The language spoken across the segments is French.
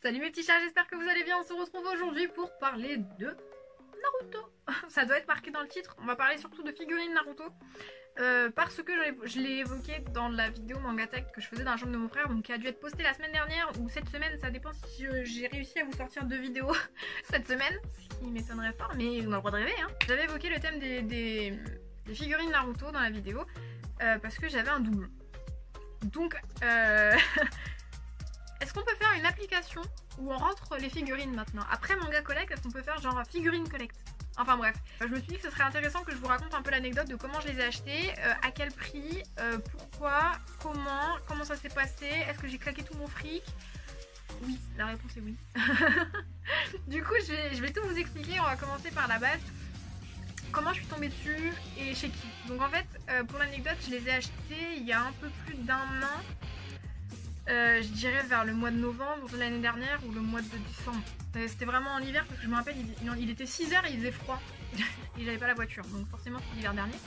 Salut mes petits chats, j'espère que vous allez bien. On se retrouve aujourd'hui pour parler de Naruto. Ça doit être marqué dans le titre. On va parler surtout de figurines Naruto. Parce que je l'ai évoqué dans la vidéo Manga Tech que je faisais dans la chambre de mon frère, donc qui a dû être postée la semaine dernière ou cette semaine, ça dépend si j'ai réussi à vous sortir 2 vidéos cette semaine, ce qui m'étonnerait fort, mais on a le droit de rêver. Hein. J'avais évoqué le thème des figurines Naruto dans la vidéo parce que j'avais un double. Donc, est-ce qu'on peut faire une application où on rentre les figurines maintenant? Après Manga Collect, est-ce qu'on peut faire genre figurine collect? Enfin bref, je me suis dit que ce serait intéressant que je vous raconte un peu l'anecdote de comment je les ai achetées, à quel prix, pourquoi, comment ça s'est passé, est-ce que j'ai claqué tout mon fric? Oui, la réponse est oui. Du coup, je vais tout vous expliquer, on va commencer par la base. Comment je suis tombée dessus et chez qui. Donc en fait, pour l'anecdote, je les ai achetées il y a un peu plus d'1 an. Je dirais vers le mois de novembre de l'année dernière ou le mois de décembre. C'était vraiment en hiver parce que je me rappelle, il était 6h et il faisait froid. Et j'avais pas la voiture, donc forcément c'était l'hiver dernier.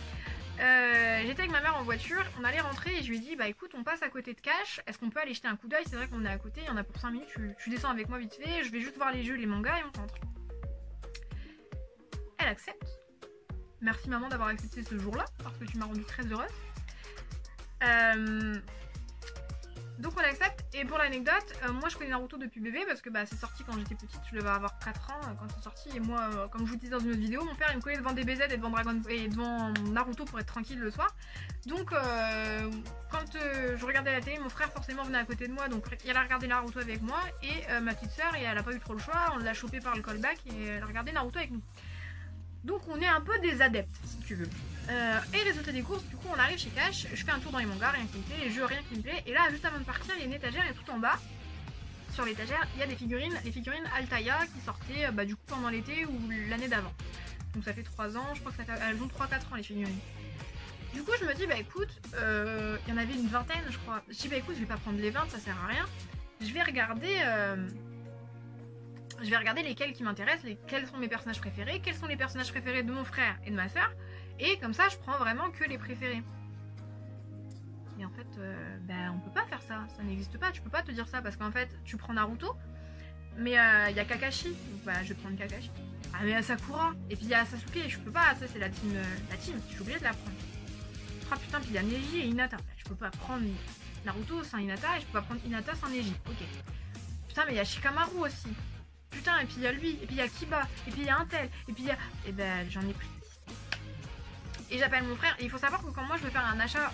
J'étais avec ma mère en voiture, on allait rentrer et je lui ai dit bah écoute, on passe à côté de Cash, est-ce qu'on peut aller jeter un coup d'œil? C'est vrai qu'on est à côté, il y en a pour 5 minutes, tu descends avec moi vite fait, je vais juste voir les jeux, les mangas et on rentre. Elle accepte. Merci maman d'avoir accepté ce jour-là parce que tu m'as rendue très heureuse. Donc on l'accepte, et pour l'anecdote, moi je connais Naruto depuis bébé parce que c'est sorti quand j'étais petite, je devais avoir 4 ans quand c'est sorti, et moi comme je vous disais dans une autre vidéo, mon père il me collait devant DBZ et devant Naruto pour être tranquille le soir. Donc quand je regardais la télé, mon frère forcément venait à côté de moi, donc il a regardé Naruto avec moi, et ma petite soeur, et elle a pas eu trop le choix, on l'a chopé par le callback et elle a regardé Naruto avec nous. Donc on est un peu des adeptes si tu veux. Et résultat des courses, du coup on arrive chez Cash, je fais un tour dans les mangas, rien qui me plaît, les jeux, rien qui me plaît, et là juste avant de partir il y a une étagère et tout en bas, sur l'étagère, il y a des figurines, les figurines Altaïa qui sortaient du coup pendant l'été ou l'année d'avant. Donc ça fait 3 ans, je crois que elles ont 3-4 ans les figurines. Du coup je me dis écoute, il y en avait une vingtaine je crois, je dis écoute je vais pas prendre les 20, ça sert à rien, je vais regarder lesquels qui m'intéressent, quels sont mes personnages préférés, quels sont les personnages préférés de mon frère et de ma soeur, et comme ça je prends vraiment que les préférés. Et en fait, on peut pas faire ça, ça n'existe pas, tu peux pas te dire ça, parce qu'en fait tu prends Naruto, mais il y a Kakashi, donc je vais prendre Kakashi. Ah mais il y a Sakura, et puis il y a Sasuke, je peux pas, ça c'est la team, je suis obligée de la prendre. Ah putain, puis il y a Neji et Hinata, je peux pas prendre Naruto sans Hinata, et je peux pas prendre Hinata sans Neji, ok. Putain mais il y a Shikamaru aussi. Putain, et puis il y a lui, et puis il y a Kiba, et puis il y a un tel, et puis il y a... Et j'en ai pris 10. Et j'appelle mon frère, et il faut savoir que quand moi je veux faire un achat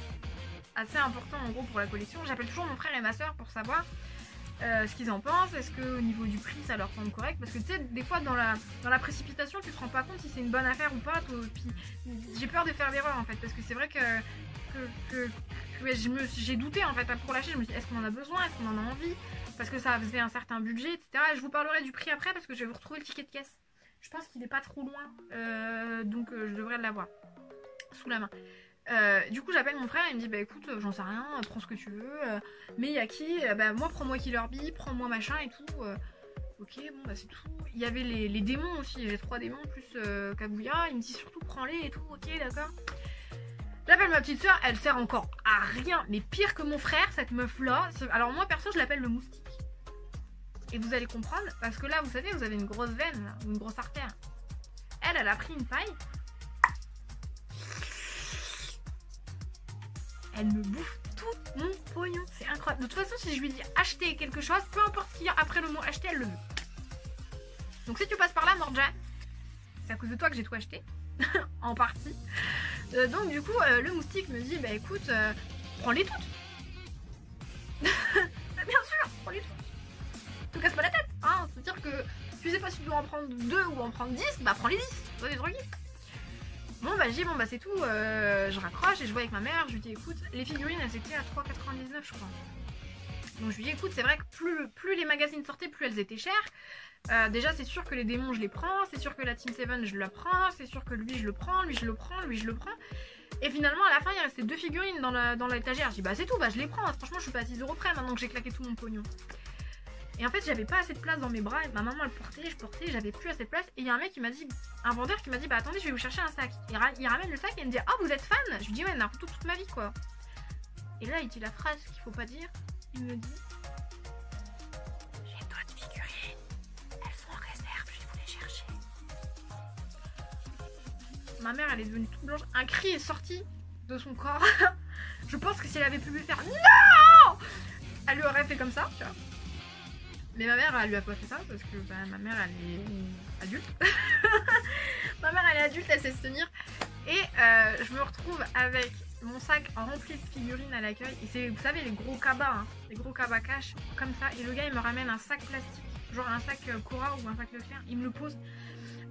assez important en gros pour la collection, j'appelle toujours mon frère et ma soeur pour savoir ce qu'ils en pensent, est-ce qu'au niveau du prix ça leur semble correct, parce que tu sais, des fois dans la précipitation tu te rends pas compte si c'est une bonne affaire ou pas, puis j'ai peur de faire l'erreur en fait, parce que c'est vrai que j'ai douté en fait pour l'acheter, je me suis dit est-ce qu'on en a besoin, est-ce qu'on en a envie, parce que ça faisait un certain budget, etc. Et je vous parlerai du prix après parce que je vais vous retrouver le ticket de caisse. Je pense qu'il n'est pas trop loin, donc je devrais l'avoir sous la main. Du coup j'appelle mon frère, il me dit écoute j'en sais rien, prends ce que tu veux, mais il y a qui, moi prends-moi Killer Bee, prends-moi machin et tout. Ok bon c'est tout. Il y avait les démons aussi, j'ai 3 démons plus Kaguya, il me dit surtout prends-les et tout, ok d'accord. J'appelle ma petite soeur, elle sert encore à rien, mais pire que mon frère, cette meuf là. Alors moi perso je l'appelle le moustique. Et vous allez comprendre, parce que là vous savez, vous avez une grosse veine, là, une grosse artère. Elle a pris une paille. Elle me bouffe tout mon pognon, c'est incroyable. De toute façon si je lui dis acheter quelque chose, peu importe ce qu'il y a après le mot acheter, elle le veut. Donc si tu passes par là Morjan, c'est à cause de toi que j'ai tout acheté, en partie. Donc du coup le moustique me dit écoute prends-les toutes. Bien sûr prends-les toutes. Te casse pas la tête hein, c'est à dire que tu sais pas si tu dois en prendre 2 ou en prendre 10, prends les 10, toi des trucs. Bon je dis c'est tout, je raccroche et je vois avec ma mère, je lui dis écoute les figurines elles étaient à 3,99 je crois. Donc je lui dis écoute c'est vrai que plus les magazines sortaient plus elles étaient chères. Déjà c'est sûr que les démons je les prends, c'est sûr que la Team 7 je la prends, c'est sûr que lui je le prends, lui je le prends, lui je le prends. Et finalement à la fin il restait 2 figurines dans l'étagère. Je dis c'est tout, je les prends, franchement je suis pas à 6 € près maintenant que j'ai claqué tout mon pognon. Et en fait j'avais pas assez de place dans mes bras, et ma maman elle portait, je portais, j'avais plus assez de place. Et il y a un mec qui m'a dit, un vendeur qui m'a dit attendez je vais vous chercher un sac. Il ramène le sac et il me dit vous êtes fan? Je lui dis ouais Naruto toute ma vie quoi. Et là il dit la phrase qu'il faut pas dire, il me dit j'ai d'autres figurines. ma mère elle est devenue toute blanche. Un cri est sorti de son corps. Je pense que si elle avait pu lui faire non, elle lui aurait fait comme ça, tu vois. Mais ma mère elle lui a pas fait ça parce que bah, ma mère elle est adulte. Ma mère elle est adulte, elle sait se tenir. Et je me retrouve avec mon sac rempli de figurines à l'accueil. Et c'est, vous savez, les gros cabas, hein, les gros cabas cash, comme ça. Et le gars il me ramène un sac plastique, genre un sac Cora ou un sac Leclerc. Il me le pose.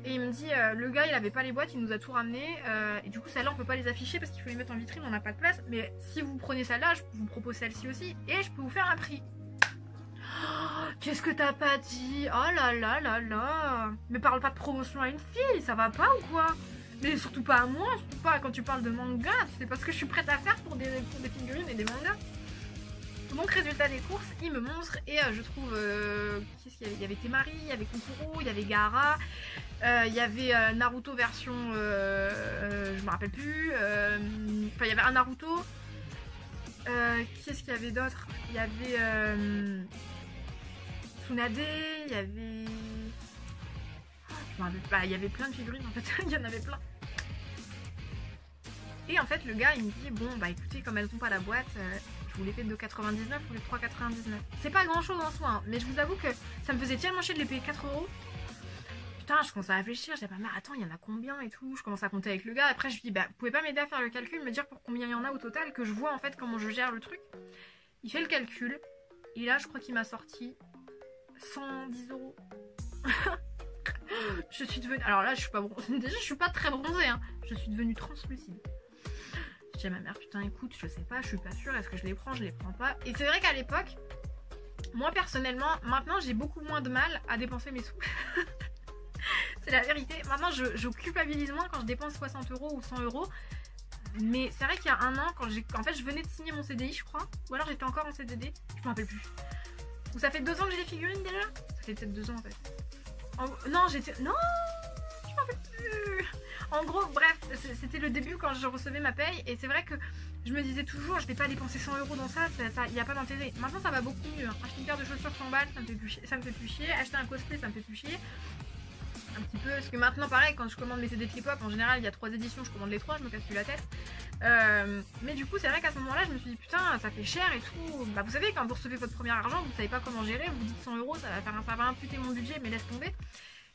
Et il me dit, le gars il avait pas les boîtes, il nous a tout ramené. Et du coup, celle-là on peut pas les afficher parce qu'il faut les mettre en vitrine, on n'a pas de place. Mais si vous prenez celle-là, je vous propose celle-ci aussi. Et je peux vous faire un prix. Oh, qu'est-ce que t'as pas dit? Oh là là là là. Mais parle pas de promotion à une fille, ça va pas ou quoi? Mais surtout pas à moi, surtout pas quand tu parles de manga. C'est parce que je suis prête à faire pour des figurines et des mangas. Donc résultat des courses, il me montre et je trouve qu'est-ce qu'il y avait? Il y avait Temari, il y avait Kokoro, il y avait Gaara, il y avait Naruto version je me rappelle plus. Enfin il y avait un Naruto. Qu'est-ce qu'il y avait d'autre? Il y avait Tsunade, il y avait... Je me rappelle pas, il y avait plein de figurines en fait, il y en avait plein. Et en fait le gars il me dit bon bah écoutez comme elles n'ont pas la boîte, je vous les fais de 2,99 ou les 3,99. C'est pas grand chose en soi, hein, mais je vous avoue que ça me faisait tellement chier de les payer 4 €. Putain, je commence à réfléchir, j'ai pas mais attends, il y en a combien et tout. Je commence à compter avec le gars. Après, je lui dis, bah, vous pouvez pas m'aider à faire le calcul, me dire pour combien il y en a au total, que je vois en fait comment je gère le truc. Il fait le calcul, et là, je crois qu'il m'a sorti 110 €. Je suis devenue. Alors là, je suis pas bronzée. Déjà, je suis pas très bronzée, hein. Je suis devenue translucide. Je dis à ma mère, putain, écoute, je sais pas, je suis pas sûre, est-ce que je les prends, je les prends pas. Et c'est vrai qu'à l'époque, moi personnellement, maintenant, j'ai beaucoup moins de mal à dépenser mes sous. C'est la vérité. Maintenant, je culpabilise moins quand je dépense 60 € ou 100 €. Mais c'est vrai qu'il y a un an, quand en fait, je venais de signer mon CDI, je crois. Ou alors j'étais encore en CDD. Je me rappelle plus. Ou ça fait 2 ans que j'ai les figurines déjà? Ça fait peut-être 2 ans en fait. Non, j'étais... Non, je me rappelle plus. En gros, bref, c'était le début quand je recevais ma paye. Et c'est vrai que je me disais toujours, je vais pas dépenser 100 € dans ça. Il n'y a pas d'intérêt. Maintenant, ça va beaucoup mieux. Acheter une paire de chaussures 100 balles, ça me fait plus chier. Acheter un cosplay, ça me fait plus chier. Un petit peu, parce que maintenant pareil quand je commande mes CD Trip-Hop, en général il y a 3 éditions, je commande les 3, je me casse plus la tête. Mais du coup c'est vrai qu'à ce moment là je me suis dit putain ça fait cher et tout. Bah vous savez quand vous recevez votre premier argent, vous savez pas comment gérer, vous dites 100 € ça va imputer mon budget mais laisse tomber.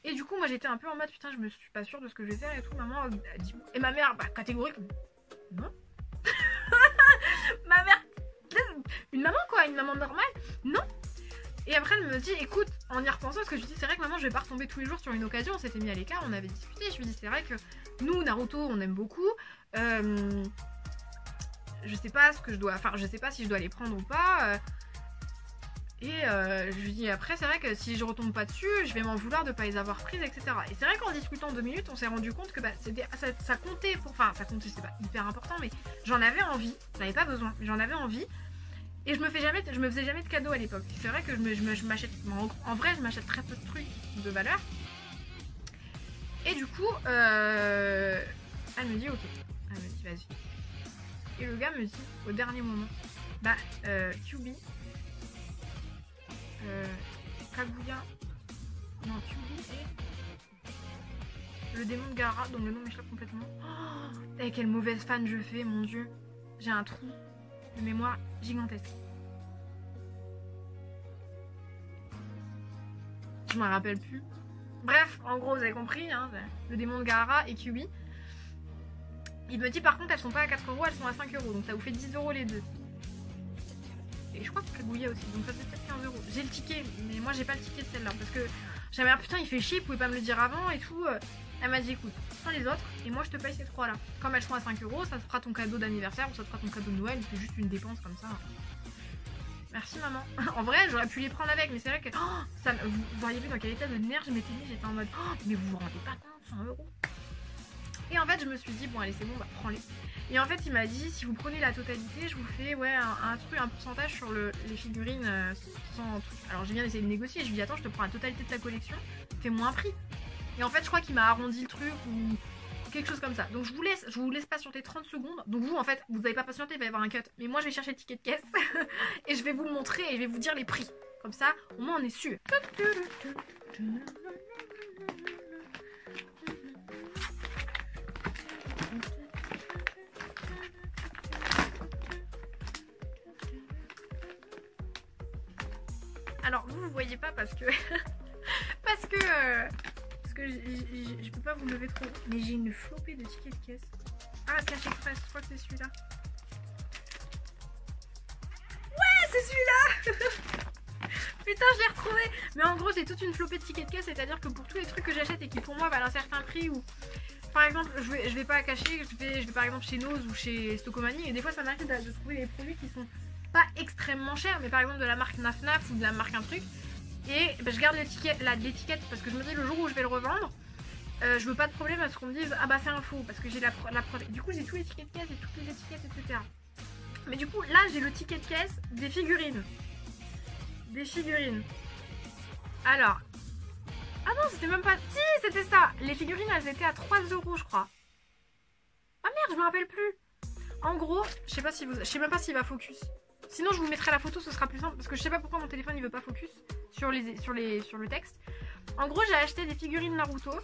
Et du coup moi j'étais un peu en mode putain je me suis pas sûre de ce que je vais faire et tout, maman dit... Et ma mère bah catégorique, non. Ma mère, une maman quoi, une maman normale, non. Et après elle me dit écoute, en y repensant, parce que je lui dis c'est vrai que maman je vais pas retomber tous les jours sur une occasion, on s'était mis à l'écart, on avait discuté, je lui dis c'est vrai que nous Naruto on aime beaucoup, je sais pas ce que je dois, enfin je sais pas si je dois les prendre ou pas, et je lui dis après c'est vrai que si je retombe pas dessus, je vais m'en vouloir de pas les avoir prises, etc. Et c'est vrai qu'en discutant 2 minutes, on s'est rendu compte que bah, ça comptait, enfin ça comptait, c'est pas hyper important, mais j'en avais envie, j'en avais pas besoin, mais j'en avais envie. Et je me faisais jamais de cadeaux à l'époque. C'est vrai que je m'achète... En vrai, je m'achète très peu de trucs de valeur. Et du coup, elle me dit ok. Elle me dit vas-y. Et le gars me dit au dernier moment, bah, Kyuubi, Kaguya, non, Kyuubi et le démon de Gaara, dont le nom m'échappe complètement. Oh, et quelle mauvaise fan je fais, mon dieu. J'ai un trou de mémoire gigantesque. Je m'en rappelle plus. Bref, en gros, vous avez compris, hein, le démon de Gaara et Kyuubi. Il me dit par contre, elles sont pas à 4 €, elles sont à 5 €. Donc ça vous fait 10 € les deux. Et je crois que Kaguya aussi, donc ça fait peut-être 15 €. J'ai le ticket, mais moi j'ai pas le ticket de celle-là. Parce que j'avais un putain, il fait chier, vous pouvez pas me le dire avant et tout. Elle m'a dit écoute, prends les autres et moi je te paye ces 3 là. Comme elles sont à 5 €, ça te fera ton cadeau d'anniversaire ou ça te fera ton cadeau de Noël, c'est juste une dépense comme ça. Merci maman. En vrai j'aurais pu les prendre avec, mais c'est vrai que ça, vous auriez vu dans quel état de nerfs je m'étais mis, j'étais en mode mais vous vous rendez pas compte, 100 €. Et en fait je me suis dit bon allez c'est bon, bah prends-les. Et en fait il m'a dit si vous prenez la totalité je vous fais ouais un pourcentage sur les figurines sans tout. Alors j'ai bien essayé de négocier, je lui ai dit attends je te prends la totalité de ta collection, fais-moi un prix. Et en fait je crois qu'il m'a arrondi le truc ou quelque chose comme ça. Donc je vous laisse patienter 30 secondes. Donc vous en fait vous n'avez pas patienté, il va y avoir un cut. Mais moi je vais chercher le ticket de caisse et je vais vous le montrer et je vais vous dire les prix. Comme ça au moins on est sûr. Alors vous voyez pas parce que parce que je peux pas vous lever trop. Mais j'ai une flopée de tickets de caisse. Ah, Cash Express, je crois que c'est celui-là. Ouais, c'est celui-là. Putain, je l'ai retrouvé. Mais en gros, j'ai toute une flopée de tickets de caisse, c'est-à-dire que pour tous les trucs que j'achète et qui pour moi valent un certain prix, ou par exemple, je vais pas cacher, je vais par exemple chez Nose ou chez Stocomanie, et des fois ça m'arrive de trouver des produits qui sont pas extrêmement chers, mais par exemple de la marque Naf Naf ou de la marque un truc, et ben, je garde l'étiquette parce que je me dis le jour où je vais le revendre, je veux pas de problème à ce qu'on me dise ah bah c'est un faux, parce que j'ai la preuve. Du coup j'ai tous les tickets de caisse et toutes les étiquettes, etc. Mais du coup là j'ai le ticket de caisse des figurines. Alors, ah non, c'était même pas... Si, c'était ça. Les figurines, elles étaient à 3 € je crois. Ah merde, je me rappelle plus. En gros, je sais même pas s'il va focus. Sinon, je vous mettrai la photo, ce sera plus simple. Parce que je sais pas pourquoi mon téléphone, il veut pas focus sur le texte. En gros, j'ai acheté des figurines Naruto.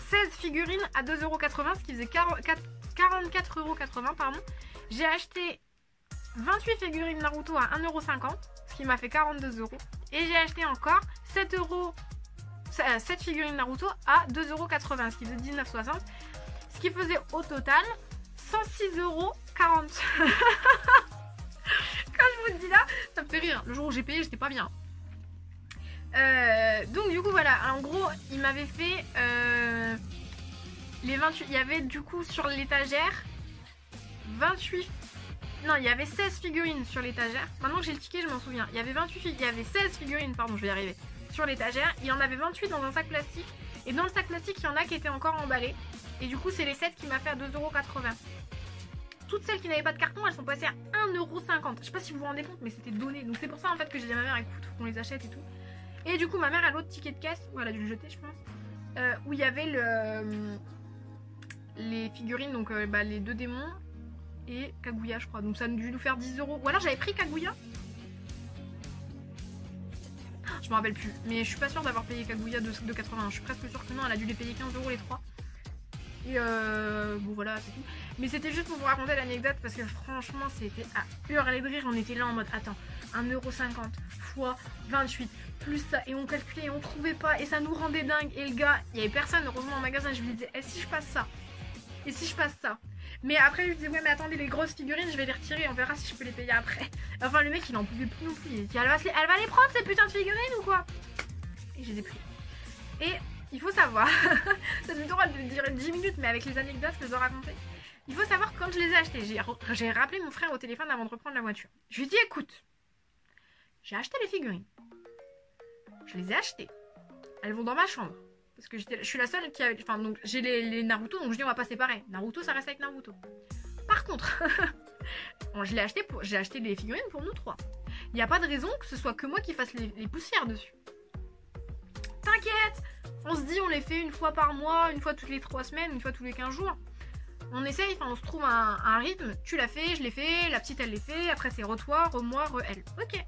16 figurines à 2,80 €, ce qui faisait 44,80 €, pardon. J'ai acheté 28 figurines Naruto à 1,50 €. Ce qui m'a fait 42 €. Et j'ai acheté encore 7 figurines Naruto à 2,80 €, ce qui faisait 19,60 €. Ce qui faisait au total 106,40 €. Quand je vous dis là, ça me fait rire. Le jour où j'ai payé, j'étais pas bien. Donc du coup voilà, en gros il m'avait fait les 28. Il y avait du coup sur l'étagère 28. Non, il y avait 16 figurines sur l'étagère. Maintenant que j'ai le ticket, je m'en souviens. Il y avait 16 figurines, pardon, je vais y arriver, sur l'étagère. Il y en avait 28 dans un sac plastique. Et dans le sac plastique, il y en a qui étaient encore emballés. Et du coup, c'est les 7 qui m'a fait à 2,80 €. Toutes celles qui n'avaient pas de carton, elles sont passées à 1,50 €. Je sais pas si vous vous rendez compte, mais c'était donné. Donc c'est pour ça en fait que j'ai dit à ma mère, écoute, faut qu'on les achète et tout. Et du coup, ma mère a l'autre ticket de caisse. Bon, elle a dû le jeter, je pense. Où il y avait les figurines, donc les 2 démons. Et Kaguya je crois, donc ça a dû nous faire 10 €. Ou alors j'avais pris Kaguya. Je me rappelle plus, mais je suis pas sûre d'avoir payé Kaguya de 80. Je suis presque sûre que non, elle a dû les payer 15 € les 3. Et bon voilà, c'est tout. Mais c'était juste pour vous raconter l'anecdote parce que franchement c'était à hurler de rire. On était là en mode attends, 1,50 € fois 28 plus ça, et on calculait et on trouvait pas, et ça nous rendait dingue. Et le gars, il y avait personne heureusement en magasin. Je lui disais, et si je passe ça, et si je passe ça. Mais après, je lui disais, ouais, mais attendez, les grosses figurines, je vais les retirer, on verra si je peux les payer après. Enfin, le mec, il en pouvait plus non plus. Il dit, elle va les prendre, ces putains de figurines ou quoi? Et je les ai pris. Et il faut savoir, ça me drôle de durer 10 minutes, mais avec les anecdotes que je dois raconter. Il faut savoir que quand je les ai achetés, j'ai rappelé mon frère au téléphone avant de reprendre la voiture. Je lui ai dit, écoute, j'ai acheté les figurines. Je les ai achetées. Elles vont dans ma chambre. Parce que je suis la seule qui a... Enfin, donc j'ai les Naruto, donc je dis on va pas séparer. Naruto, ça reste avec Naruto. Par contre, bon, j'ai acheté des figurines pour nous 3. Il n'y a pas de raison que ce soit que moi qui fasse les poussières dessus. T'inquiète, on se dit on les fait une fois par mois, une fois toutes les 3 semaines, une fois tous les 15 jours. On essaye, enfin on se trouve un rythme. Tu l'as fait, je l'ai fait, la petite elle l'ai fait, après c'est re-toi, re-moi, re-elle. Ok.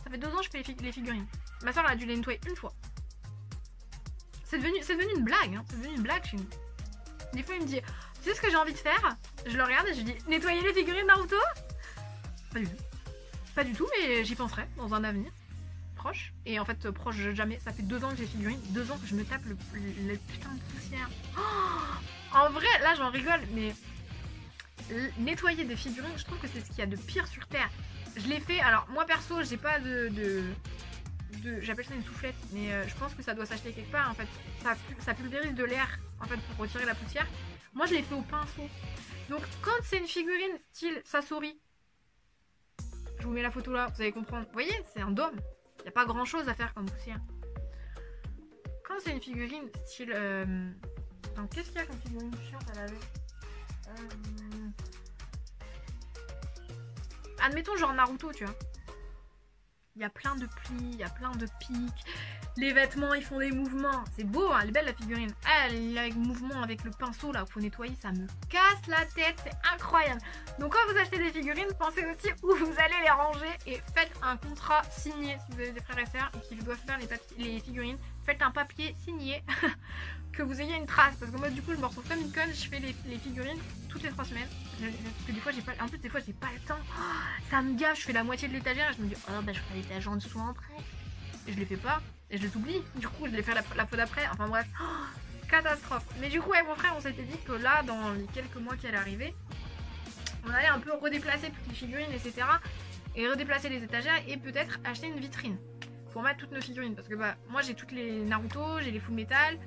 Ça fait 2 ans que je fais les figurines. Ma soeur elle a dû les nettoyer une fois. C'est devenu une blague, hein. C'est devenu une blague chez nous. Des fois, il me dit, tu sais ce que j'ai envie de faire? Je le regarde et je lui dis, nettoyer les figurines Naruto? Pas du tout. Pas du tout, mais j'y penserai dans un avenir proche. Et en fait, proche jamais. Ça fait 2 ans que j'ai figurines. 2 ans que je me tape le putain de poussière. Oh, en vrai, là, j'en rigole, mais nettoyer des figurines, je trouve que c'est ce qu'il y a de pire sur Terre. Je l'ai fait. Alors, moi, perso, j'ai pas j'appelle ça une soufflette, mais je pense que ça doit s'acheter quelque part en fait. Ça pulvérise de l'air en fait pour retirer la poussière. Moi je l'ai fait au pinceau. Donc quand c'est une figurine style Sasori, je vous mets la photo là, vous allez comprendre. Vous voyez, c'est un dôme. Il n'y a pas grand chose à faire comme poussière. Quand c'est une figurine style... Donc qu'est-ce qu'il y a comme figurine chiante à laver? Admettons genre Naruto, tu vois. Il y a plein de plis, il y a plein de pics. Les vêtements, ils font des mouvements. C'est beau, hein, elle est belle la figurine. Elle est avec mouvement, avec le pinceau là, faut nettoyer, ça me casse la tête, c'est incroyable. Donc quand vous achetez des figurines, pensez aussi où vous allez les ranger et faites un contrat signé si vous avez des frères et sœurs et qu'ils doivent faire les figurines faites un papier signé, que vous ayez une trace. Parce que moi, du coup, je me retrouve comme une conne, je fais les figurines toutes les 3 semaines. Parce que des fois, j'ai pas, en plus, des fois, j'ai pas le temps. Oh, ça me gaffe, je fais la moitié de l'étagère et je me dis, oh bah, je ferai l'étagère en dessous après. Et je les fais pas, et je les oublie. Du coup, je les fais la fois d'après. Enfin bref, oh, catastrophe. Mais du coup, avec mon frère, on s'était dit que là, dans les quelques mois qui allaient arriver, on allait un peu redéplacer toutes les figurines, etc. Et redéplacer les étagères et peut-être acheter une vitrine pour mettre toutes nos figurines. Parce que bah, moi j'ai toutes les Naruto, j'ai les Full Metal,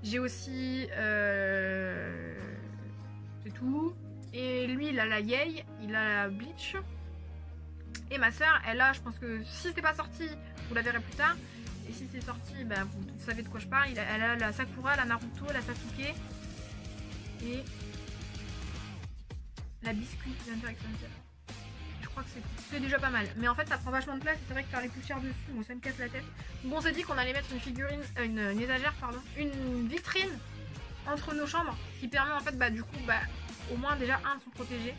j'ai aussi... c'est tout. Et lui il a la Yei, il a la Bleach. Et ma soeur, elle a, je pense que si c'est pas sorti, vous la verrez plus tard. Et si c'est sorti, bah, vous savez de quoi je parle. Elle a la Sakura, la Naruto, la Sasuke. Et... la biscuit Hunter x Hunter. Je crois que c'est déjà pas mal. Mais en fait, ça prend vachement de place. Et c'est vrai que faire les poussières dessus, bon, ça me casse la tête. Donc on s'est dit qu'on allait mettre une figurine, une étagère, pardon, une vitrine entre nos chambres. Qui permet en fait, bah, du coup, bah, au moins déjà, de se protéger.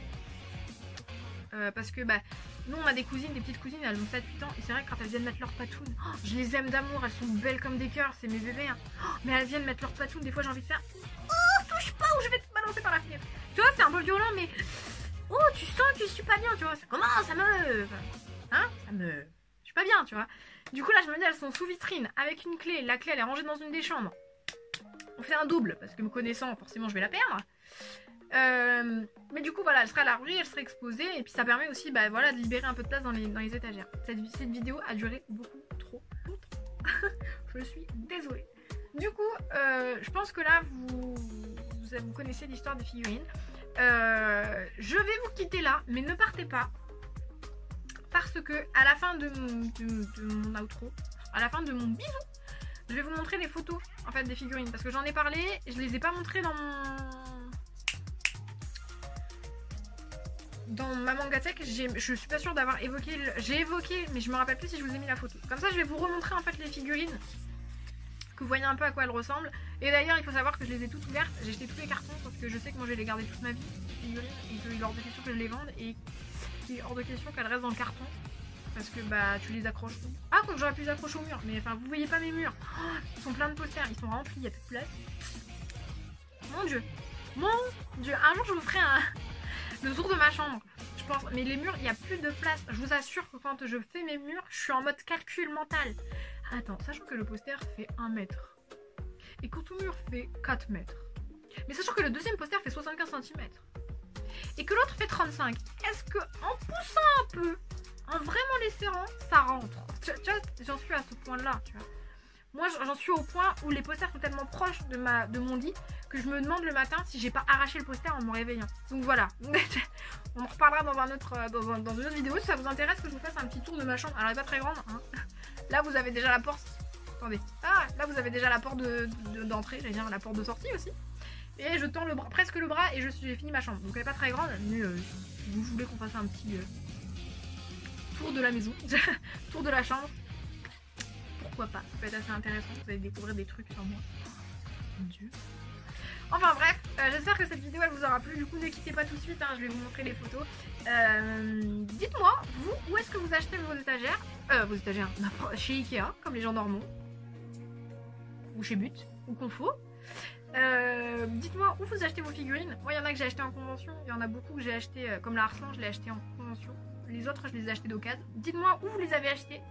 Parce que, bah, nous on a des cousines, des petites cousines, elles ont 7-8 ans. Et c'est vrai que quand elles viennent mettre leurs patounes, oh, je les aime d'amour, elles sont belles comme des cœurs, c'est mes bébés. Hein. Oh, mais elles viennent mettre leurs patounes, des fois j'ai envie de faire, oh, touche pas ou je vais te balancer par la fenêtre. Tu vois, c'est un peu violent, mais oh, tu sens que je suis pas bien, tu vois. Comment ça me... hein, ça me... je suis pas bien, tu vois. Du coup là je me dis, elles sont sous vitrine avec une clé. La clé elle est rangée dans une des chambres. On fait un double parce que me connaissant forcément je vais la perdre. Mais du coup voilà, elle sera largée, elle sera exposée. Et puis ça permet aussi, bah, voilà, de libérer un peu de place dans les étagères. Cette vidéo a duré beaucoup trop longtemps. Je suis désolée. Du coup je pense que là vous connaissez l'histoire des figurines. Je vais vous quitter là, mais ne partez pas. Parce que à la fin de mon outro, à la fin de mon bisou, je vais vous montrer les photos en fait des figurines. Parce que j'en ai parlé, je les ai pas montrées dans ma mangatech. Je suis pas sûre d'avoir évoqué, j'ai évoqué, mais je me rappelle plus si je vous ai mis la photo. Comme ça je vais vous remontrer en fait les figurines, que vous voyez un peu à quoi elles ressemblent. Et d'ailleurs il faut savoir que je les ai toutes ouvertes, j'ai jeté tous les cartons parce que je sais que moi je vais les garder toute ma vie, figurines, et qu'il est hors de question que je les vende, et qu'il est hors de question qu'elles restent dans le carton parce que bah tu les accroches où. Ah, donc j'aurais pu les accrocher au mur, mais enfin vous voyez pas mes murs, oh, ils sont pleins de posters, ils sont remplis, il y a plus de place. Mon dieu, un jour je vous ferai le tour de ma chambre, je pense, mais les murs il n'y a plus de place. Je vous assure que quand je fais mes murs, je suis en mode calcul mental. Attends, sachant que le poster fait 1 mètre et que tout mur fait 4 mètres, mais sachant que le deuxième poster fait 75 cm et que l'autre fait 35, est-ce que en poussant un peu, en vraiment les serrant, ça rentre? Tu vois, j'en suis à ce point là, tu vois. Moi j'en suis au point où les posters sont tellement proches de mon lit que je me demande le matin si j'ai pas arraché le poster en me réveillant. Donc voilà. On en reparlera dans une autre vidéo si ça vous intéresse, que je vous fasse un petit tour de ma chambre. Alors elle est pas très grande, hein. Là vous avez déjà la porte. Attendez. Ah, là vous avez déjà la porte d'entrée, j'allais dire la porte de sortie aussi. Et je tends presque le bras et j'ai fini ma chambre. Donc elle est pas très grande, mais si vous voulez qu'on fasse un petit tour de la maison, tour de la chambre, pourquoi pas, ça peut être assez intéressant, vous allez découvrir des trucs sur moi. Mon dieu. Enfin bref, j'espère que cette vidéo elle vous aura plu. Du coup ne quittez pas tout de suite, hein, je vais vous montrer les photos. Dites-moi, vous, où est-ce que vous achetez vos étagères? Chez Ikea, comme les gens normaux, ou chez But, ou Confo. Dites-moi où vous achetez vos figurines. Moi il y en a que j'ai acheté en convention, il y en a beaucoup que j'ai acheté, comme la Arslan je l'ai acheté en convention. Les autres je les ai achetés d'occasion. Dites-moi où vous les avez achetés.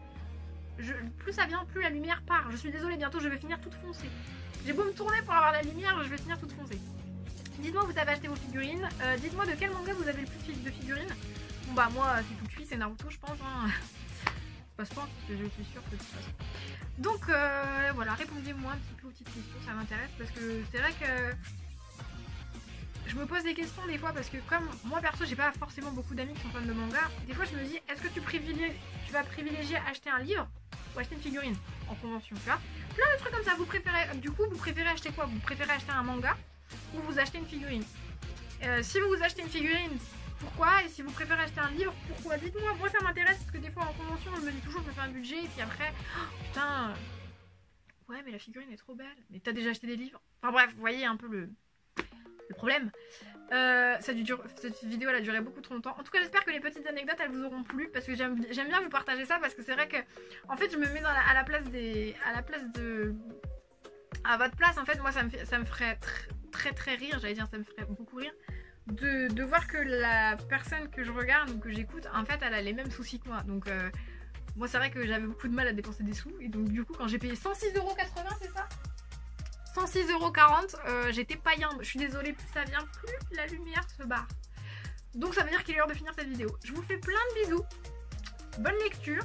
Plus ça vient, plus la lumière part. Je suis désolée, bientôt je vais finir toute foncée. J'ai beau me tourner pour avoir la lumière, je vais finir toute foncée. Dites-moi où vous avez acheté vos figurines. Dites-moi de quel manga vous avez le plus de figurines. Bon bah moi c'est tout cuit, c'est Naruto je pense, hein. Pas je pense, parce que je suis sûre que de toute façon. Donc voilà, répondez-moi un petit peu aux petites questions, ça m'intéresse parce que c'est vrai que je me pose des questions des fois parce que comme moi perso j'ai pas forcément beaucoup d'amis qui sont fans de manga, des fois je me dis est-ce que tu vas privilégier acheter un livre ou acheter une figurine en convention, tu vois. Plein de trucs comme ça, vous préférez acheter quoi? Vous préférez acheter un manga ou vous achetez une figurine? Si vous achetez une figurine, pourquoi? Et si vous préférez acheter un livre, pourquoi? Dites-moi, moi ça m'intéresse parce que des fois en convention je me dis toujours je me fais un budget et puis après, oh, putain, ouais mais la figurine est trop belle, mais t'as déjà acheté des livres? Enfin bref, vous voyez un peu le problème. Cette vidéo elle a duré beaucoup trop longtemps. En tout cas j'espère que les petites anecdotes elles vous auront plu parce que j'aime bien vous partager ça parce que c'est vrai que en fait je me mets à la place à votre place en fait. Moi ça me ferait très rire, j'allais dire ça me ferait beaucoup rire de voir que la personne que je regarde ou que j'écoute en fait elle a les mêmes soucis que moi. Donc moi c'est vrai que j'avais beaucoup de mal à dépenser des sous et donc du coup quand j'ai payé 106,80 €, c'est ça, 106,40 €, j'étais païen. Je suis désolée, plus ça vient, plus la lumière se barre. Donc ça veut dire qu'il est l'heure de finir cette vidéo. Je vous fais plein de bisous. Bonne lecture.